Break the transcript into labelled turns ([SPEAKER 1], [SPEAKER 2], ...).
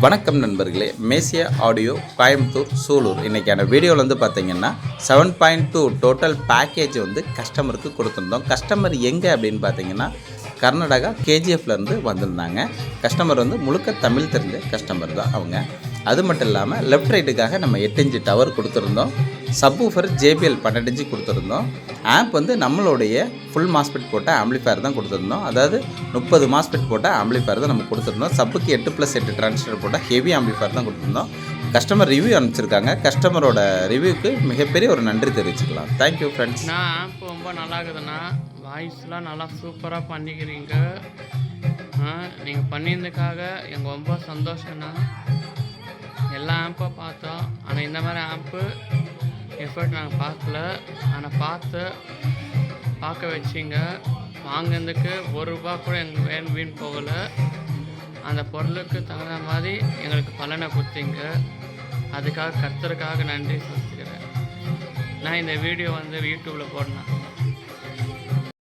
[SPEAKER 1] வணக்கம் நண்பர்களே, மேசியா ஆடியோ கோயம்புத்தூர் சூலூர் இன்றைக்கான வீடியோவில் வந்து பார்த்திங்கன்னா 7.2 டோட்டல் பேக்கேஜ் வந்து கஸ்டமருக்கு கொடுத்துருந்தோம். கஸ்டமர் எங்கே அப்படின்னு பார்த்தீங்கன்னா கர்நாடகா கேஜிஎஃப்லேருந்து வந்திருந்தாங்க. கஸ்டமர் வந்து முழுக்க தமிழ் தெரிஞ்ச கஸ்டமர் தான் அவங்க. அது மட்டும் இல்லாமல் லெஃப்ட் ரைட்டுக்காக நம்ம 8 இன்ச்சு டவர் கொடுத்துருந்தோம். சப்வூஃபர் JBL 12 இன்ச்சு கொடுத்துருந்தோம். ஆம்ப் வந்து நம்மளுடைய ஃபுல் மாஸ்பெட் போட்ட ஆம்பிளிஃபயர் தான் கொடுத்துருந்தோம். அதாவது 30 மாஸ்பெட் போட்ட ஆம்பிளிஃபயர் தான் நம்ம கொடுத்துருந்தோம். சப்புக்கு 8+8 டிரான்சிஸ்டர் போட்ட ஹெவி ஆம்பிளிஃபயர் தான் கொடுத்துருந்தோம். கஸ்டமர் ரிவ்யூ அனுப்பிச்சிருக்காங்க. கஸ்டமரோட ரிவ்யூக்கு மிகப்பெரிய ஒரு நன்றி தெரிவிச்சுக்கலாம். Thank you friends.
[SPEAKER 2] ஆம்ப் ரொம்ப நல்லா இருக்குதுண்ணா. வாய்ஸ்லாம் நல்லா சூப்பராக பண்ணிக்கிறீங்க. நீங்கள் பண்ணியிருந்ததுக்காக எங்கள் ரொம்ப சந்தோஷம்ண்ணா. எல்லா ஆம்பை பார்த்தோம், ஆனால் இந்த மாதிரி ஆம்ப்பு எஃபர்ட் நாங்கள் பார்க்கல. ஆனால் பார்க்க வச்சிங்க. வாங்கினதுக்கு ₹1 கூட எங்களுக்கு வீண் போகலை. அந்த பொருளுக்கு தகுந்த மாதிரி எங்களுக்கு பலனை கொடுத்தீங்க. அதுக்காக கர்த்தருக்காக நன்றி சொல்லிக்கிறேன். நான் இந்த வீடியோ வந்து யூடியூப்பில் போடணும்.